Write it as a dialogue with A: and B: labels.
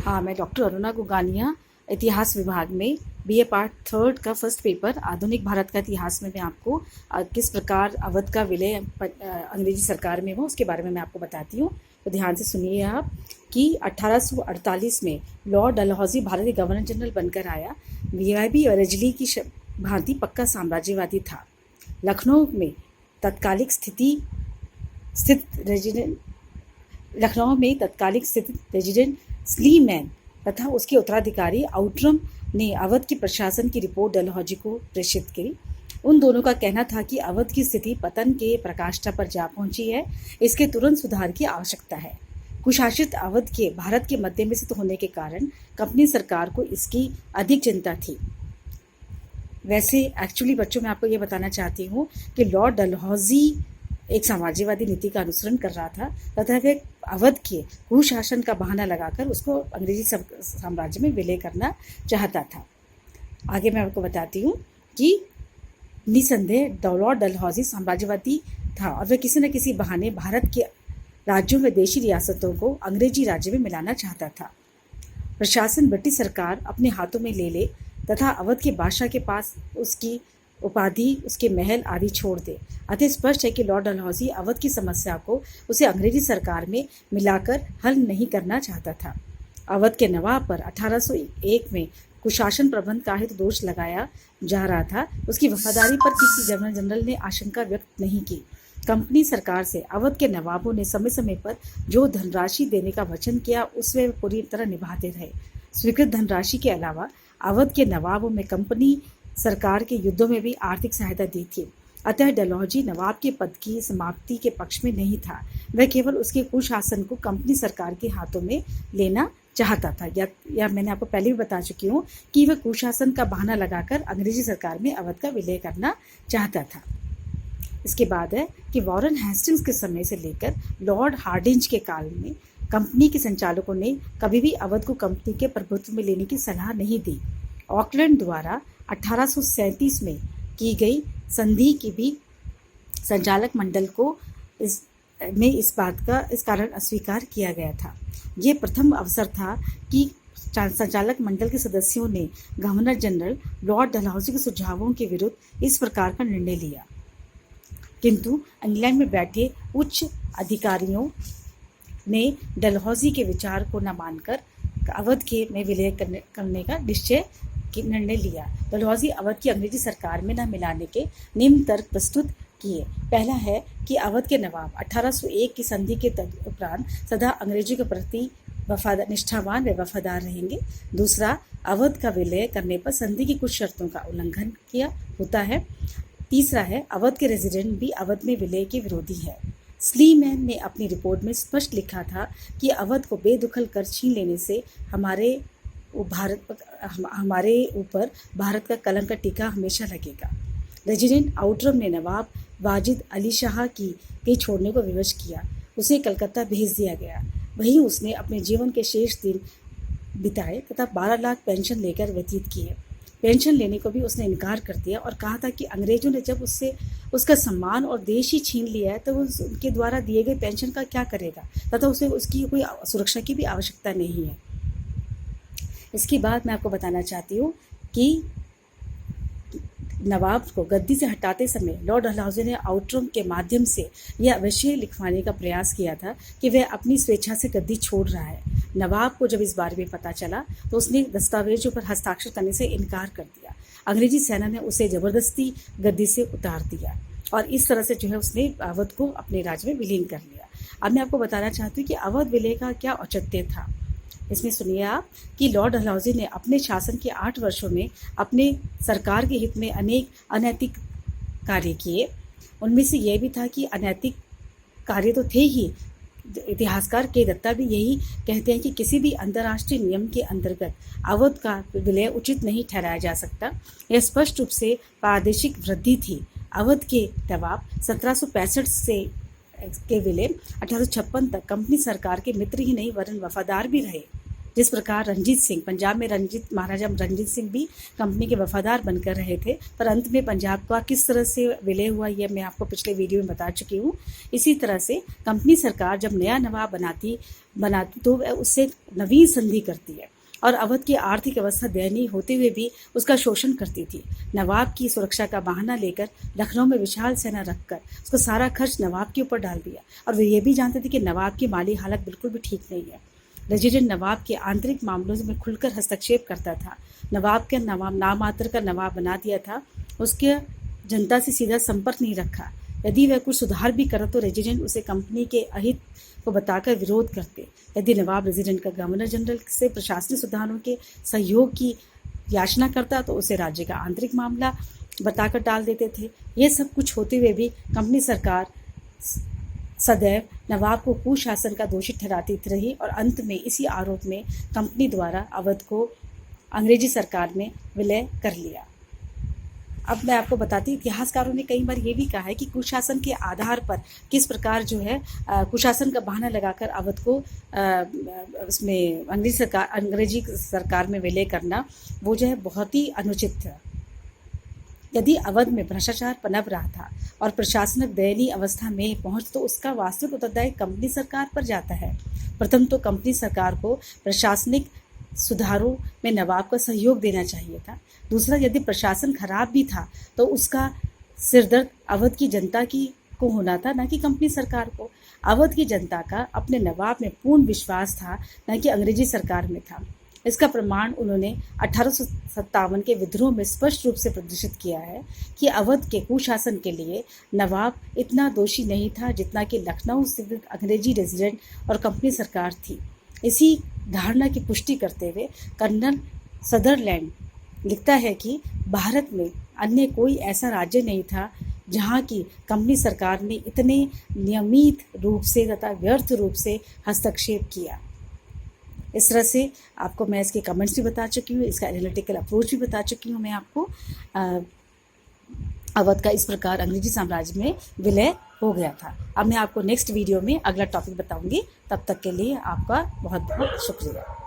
A: हाँ, मैं डॉक्टर अरुणा गुगानिया इतिहास विभाग में बीए पार्ट थर्ड का फर्स्ट पेपर आधुनिक भारत का इतिहास में मैं आपको किस प्रकार अवध का विलय अंग्रेजी सरकार में हुआ उसके बारे में मैं आपको बताती हूँ। तो ध्यान से सुनिए आप कि 1848 में लॉर्ड डलहौजी भारत के गवर्नर जनरल बनकर आया। वीआईबी ओरिजिनली की भांति पक्का साम्राज्यवादी था। लखनऊ में तत्कालिक स्थित रेजिडेंट स्लीमैन तथा उसके उत्तराधिकारी आउटरम ने अवध की प्रशासन की रिपोर्ट डलहौजी को प्रेषित की। उन दोनों का कहना था कि अवध की स्थिति पतन के प्रकाष्ठा पर जा पहुंची है, इसके तुरंत सुधार की आवश्यकता है। कुशासित अवध के भारत के मध्य में स्थित होने के कारण कंपनी सरकार को इसकी अधिक चिंता थी। वैसे एक्चुअली बच्चों मैं आपको ये बताना चाहती हूँ कि लॉर्ड डलहौजी एक साम्राज्यवादी नीति का अनुसरण कर रहा था तथा वह अवध के कुशासन का बहाना लगाकर उसको अंग्रेजी साम्राज्य में विलय करना चाहता था। आगे मैं आपको बताती हूँ कि निसंदेह लॉर्ड डलहौजी साम्राज्यवादी था और वह किसी न किसी बहाने भारत के राज्यों व देशी रियासतों को अंग्रेजी राज्य में मिलाना चाहता था। प्रशासन ब्रिटिश सरकार अपने हाथों में ले ले तथा अवध के बादशाह के पास उसकी उपाधि, उसके महल आदि छोड़ दे। अतः स्पष्ट है कि लॉर्ड डलहौजी अवध की समस्या को उसे अंग्रेजी सरकार में मिलाकर हल नहीं करना चाहता था। अवध के नवाब पर 1801 में कुशासन प्रबंध का हित दोष लगाया जा रहा था। उसकी वफादारी पर किसी गवर्नर जनरल ने आशंका व्यक्त नहीं की। कंपनी सरकार से अवध के नवाबों ने समय समय पर जो धनराशि देने का वचन किया उसमें पूरी तरह निभाते रहे। स्वीकृत धनराशि के अलावा अवध के नवाबों में कंपनी सरकार के युद्धों में भी आर्थिक सहायता दी थी। अतः डलहौजी नवाब के पद की समाप्ति के पक्ष में नहीं था। वह केवल उसके कुशासन को कंपनी सरकार के हाथों में लेना चाहता था। या मैंने आपको पहले भी बता चुकी हूँ कि वह कुशासन का बहाना लगाकर अंग्रेजी सरकार में अवध का विलय करना चाहता था। इसके बाद है कि वॉरेन हेस्टिंग्स के समय से लेकर लॉर्ड हार्डिंज के काल में कंपनी के संचालकों ने कभी भी अवध को कंपनी के प्रभुत्व में लेने की सलाह नहीं दी। ऑकलैंड द्वारा 1837 में की गई संधि की भी संचालक मंडल को इस कारण अस्वीकार किया गया था। यह प्रथम अवसर था कि संचालक मंडल के सदस्यों ने गवर्नर जनरल लॉर्ड डलहौजी के सुझावों के विरुद्ध इस प्रकार का निर्णय लिया, किंतु इंग्लैंड में बैठे उच्च अधिकारियों ने डलहौजी के विचार को न मानकर अवध के में विलय करने का निर्णय लिया। डलहौजी अवध की अंग्रेजी सरकार में न मिलाने के निम्न तर्क प्रस्तुत किए। पहला है कि अवध के नवाब 1801 की संधि के उपरांत सदा अंग्रेजों के प्रति निष्ठावान व वफादार रहेंगे। दूसरा, अवध का विलय करने पर संधि की कुछ शर्तों का उल्लंघन किया होता है। तीसरा है, अवध के रेजिडेंट भी अवध में विलय के विरोधी है। स्लीमैन ने अपनी रिपोर्ट में स्पष्ट लिखा था कि अवध को बेदखल कर छीन लेने से हमारे ऊपर भारत का कलंक का टीका हमेशा लगेगा। रेजिडेंट आउटरम ने नवाब वाजिद अली शाह के छोड़ने को विवश किया। उसे कलकत्ता भेज दिया गया। वहीं उसने अपने जीवन के शेष दिन बिताए तथा 12 लाख पेंशन लेकर व्यतीत किए। पेंशन लेने को भी उसने इनकार कर दिया और कहा था कि अंग्रेजों ने जब उससे उसका सम्मान और देश ही छीन लिया है तो उनके द्वारा दिए गए पेंशन का क्या करेगा तथा उसे उसकी कोई सुरक्षा की भी आवश्यकता नहीं है। इसके बाद मैं आपको बताना चाहती हूँ कि नवाब को गद्दी से हटाते समय लॉर्ड डलहौजी ने आउटरम के माध्यम से यह अवश्य लिखवाने का प्रयास किया था कि वह अपनी स्वेच्छा से गद्दी छोड़ रहा है। नवाब को जब इस बारे में पता चला तो उसने दस्तावेजों पर हस्ताक्षर करने से इनकार कर दिया। अंग्रेजी सेना ने उसे जबरदस्ती गद्दी से उतार दिया और इस तरह से जो है उसने अवध को अपने राज्य में विलीन कर लिया। अब मैं आपको बताना चाहती हूँ कि अवध विलय का क्या औचित्य था। इसमें सुनिए आप कि लॉर्ड डलहौजी ने अपने शासन के 8 वर्षों में अपने सरकार के हित में अनेक अनैतिक कार्य किए। उनमें से यह भी था कि अनैतिक कार्य तो थे ही, इतिहासकार के दत्ता भी यही कहते हैं कि किसी भी अंतर्राष्ट्रीय नियम के अंतर्गत अवध का विलय उचित नहीं ठहराया जा सकता। यह स्पष्ट रूप से प्रादेशिक वृद्धि थी। अवध के नवाब 1765 से के विलय 1856 तक कंपनी सरकार के मित्र ही नहीं वरन वफादार भी रहे। जिस प्रकार रंजीत सिंह, पंजाब में महाराजा रंजीत सिंह भी कंपनी के वफादार बनकर रहे थे, पर अंत में पंजाब का किस तरह से विलय हुआ यह मैं आपको पिछले वीडियो में बता चुकी हूँ। इसी तरह से कंपनी सरकार जब नया नवाब बनाती तो वह उससे नवीन संधि करती है और अवध की आर्थिक अवस्था दयनीय होते हुए भी उसका शोषण करती थी। नवाब की सुरक्षा का बहाना लेकर लखनऊ में विशाल सेना रखकर उसका सारा खर्च नवाब के ऊपर डाल दिया और वे ये भी जानते थे कि नवाब की माली हालत बिल्कुल भी ठीक नहीं है। रेजिडेंट नवाब के आंतरिक मामलों में खुलकर हस्तक्षेप करता था। नवाब के नामात्र का नवाब बना दिया था। उसके जनता से सीधा संपर्क नहीं रखा। यदि वह कुछ सुधार भी करे तो रेजिडेंट उसे कंपनी के अहित को बताकर विरोध करते। यदि नवाब रेजिडेंट का गवर्नर जनरल से प्रशासनिक सुधारों के सहयोग की याचना करता तो उसे राज्य का आंतरिक मामला बताकर टाल देते थे। यह सब कुछ होते हुए भी कंपनी सरकार सदैव नवाब को कुशासन का दोषी ठहराती रही और अंत में इसी आरोप में कंपनी द्वारा अवध को अंग्रेजी सरकार में विलय कर लिया। अब मैं आपको बताती, इतिहासकारों ने कई बार ये भी कहा है कि कुशासन के आधार पर किस प्रकार जो है कुशासन का बहाना लगाकर अवध को उसमें अंग्रेजी सरकार में विलय करना वो जो है बहुत ही अनुचित था। यदि अवध में भ्रष्टाचार पनप रहा था और प्रशासनिक दयनीय अवस्था में पहुंच तो उसका वास्तविक उत्तरदायी कंपनी सरकार पर जाता है। प्रथम तो कंपनी सरकार को प्रशासनिक सुधारों में नवाब का सहयोग देना चाहिए था। दूसरा, यदि प्रशासन खराब भी था तो उसका सिरदर्द अवध की जनता को होना था, न कि कंपनी सरकार को। अवध की जनता का अपने नवाब में पूर्ण विश्वास था, न कि अंग्रेजी सरकार में था। इसका प्रमाण उन्होंने 1857 के विद्रोह में स्पष्ट रूप से प्रदर्शित किया है कि अवध के कुशासन के लिए नवाब इतना दोषी नहीं था जितना कि लखनऊ स्थित अंग्रेजी रेजिडेंट और कंपनी सरकार थी। इसी धारणा की पुष्टि करते हुए कर्नल सदरलैंड लिखता है कि भारत में अन्य कोई ऐसा राज्य नहीं था जहाँ की कंपनी सरकार ने इतने नियमित रूप से तथा व्यर्थ रूप से हस्तक्षेप किया। इस तरह से आपको मैं इसके कमेंट्स भी बता चुकी हूँ, इसका एनालिटिकल अप्रोच भी बता चुकी हूँ मैं आपको। अवध का इस प्रकार अंग्रेजी साम्राज्य में विलय हो गया था। अब मैं आपको नेक्स्ट वीडियो में अगला टॉपिक बताऊंगी। तब तक के लिए आपका बहुत बहुत शुक्रिया।